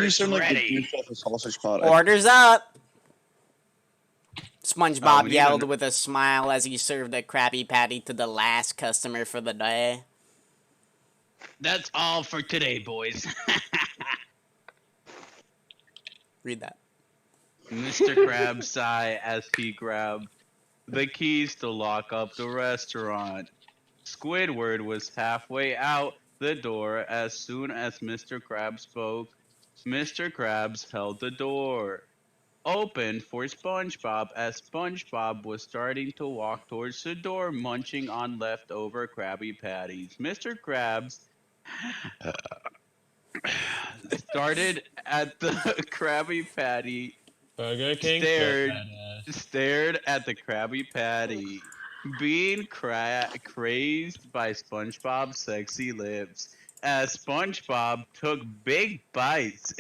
You sound like the ready. dude off a sausage party. Orders up! we SpongeBob need yelled an- with a smile as he served a Krabby Patty to the last customer for the day. That's all for today, boys. Read that. Mr. Krabs sighed as he grabbed the keys to lock up the restaurant. Squidward was halfway out the door as soon as Mr. Krabs spoke. Mr. Krabs held the door open for SpongeBob as SpongeBob was starting to walk towards the door, munching on leftover Krabby Patties. Mr. Krabs started at the Krabby Patty, Burger King. stared at the Krabby Patty, being crazed by SpongeBob's sexy lips. As SpongeBob took big bites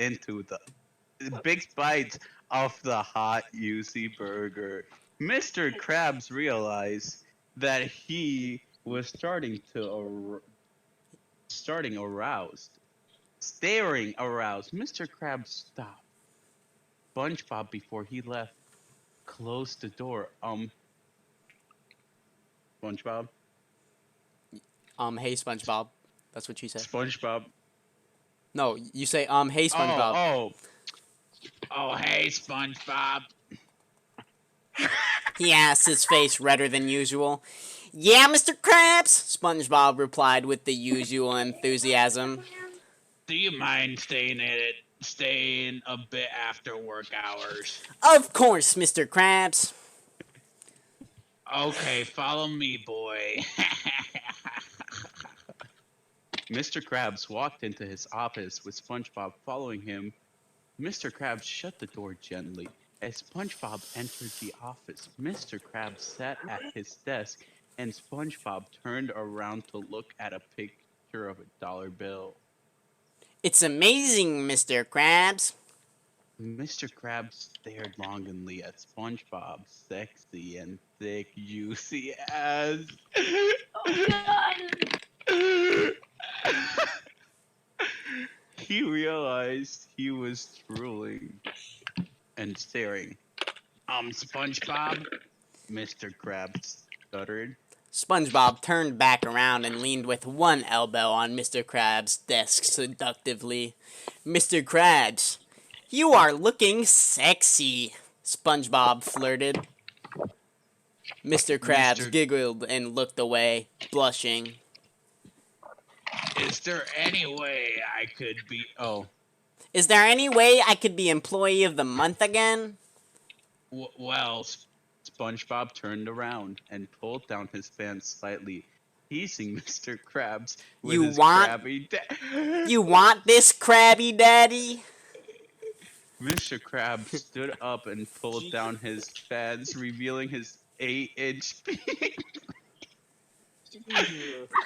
off the hot, juicy burger, Mr. Krabs realized that he was staring aroused. Mr. Krabs stopped SpongeBob before he left. Closed the door. SpongeBob. Hey SpongeBob. That's what you say. SpongeBob. No, you say, hey SpongeBob. Oh, hey, SpongeBob. He asked, his face redder than usual. Yeah, Mr. Krabs, SpongeBob replied with the usual enthusiasm. Do you mind staying a bit after work hours? Of course, Mr. Krabs. Okay, follow me, boy. Mr. Krabs walked into his office with SpongeBob following him. Mr. Krabs shut the door gently. As SpongeBob entered the office, Mr. Krabs sat at his desk and SpongeBob turned around to look at a picture of a dollar bill. It's amazing, Mr. Krabs. Mr. Krabs stared longingly at SpongeBob, sexy and thick, juicy ass. Oh God. He realized he was drooling and staring. SpongeBob? Mr. Krabs stuttered. SpongeBob turned back around and leaned with one elbow on Mr. Krabs' desk seductively. Mr. Krabs, you are looking sexy, SpongeBob flirted. Mr. Krabs giggled and looked away, blushing. Is there any way I could be... Oh. Is there any way I could be Employee of the Month again? Well, SpongeBob turned around and pulled down his pants slightly, teasing Mr. Krabs with his Krabby You want this, Krabby Daddy? Mr. Krabs stood up and pulled down his pants, revealing his 8-inch penis.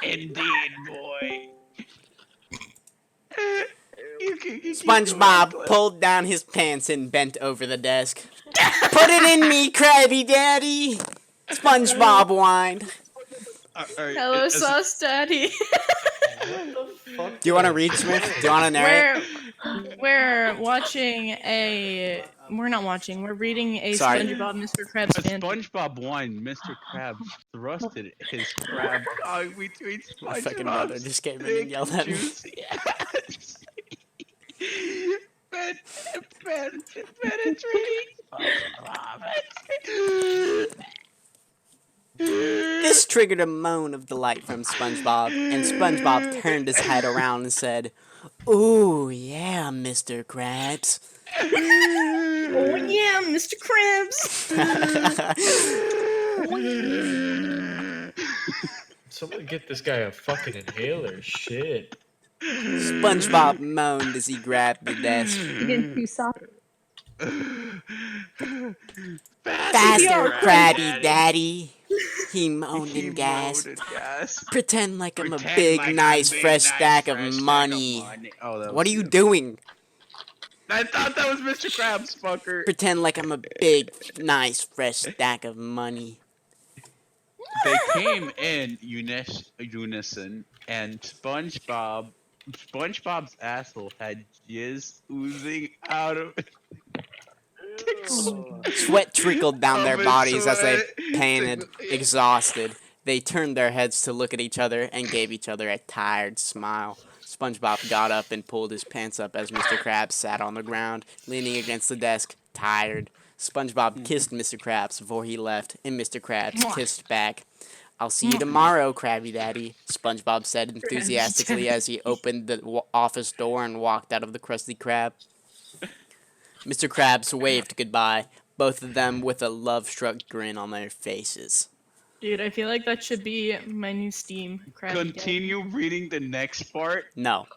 Indeed, boy. SpongeBob pulled down his pants and bent over the desk. Put it in me, Krabby Daddy! SpongeBob whined. Hello, Sauce Daddy. Do you want to read, Smith? Do you want to narrate? We're watching a... We're not watching. We're reading a SpongeBob Mr. Krabs As fan. SpongeBob whined, Mr. Krabs thrusted his crab dog between My fucking SpongeBob's mother just came in and yelled at me. juicy ass. Penetrating SpongeBob. This triggered a moan of delight from SpongeBob, and SpongeBob turned his head around and said, "Ooh, yeah, Mr. Krabs." Oh yeah, Mr. Krabs. Someone get this guy a fucking inhaler. Shit. SpongeBob moaned as he grabbed the desk. You getting too soft? Faster, Krabby Daddy! He moaned and gasped. Pretend like I'm a big, nice, fresh stack of money. Oh, What are you doing? I thought that was Mr. Krabs, fucker. Pretend like I'm a big, nice, fresh stack of money. They came in unison, and SpongeBob SpongeBob's asshole had jizz oozing out of Sweat trickled down their of his bodies as they sweat. panted, exhausted. They turned their heads to look at each other and gave each other a tired smile. SpongeBob got up and pulled his pants up as Mr. Krabs sat on the ground, leaning against the desk, tired. SpongeBob kissed Mr. Krabs before he left, and Mr. Krabs kissed back. "I'll see you tomorrow, Krabby Daddy," SpongeBob said enthusiastically as he opened the office door and walked out of the Krusty Krab. Mr. Krabs waved goodbye, both of them with a love-struck grin on their faces. Dude, I feel like that should be my new Steam. Krabby Daddy. Continue reading the next part. No.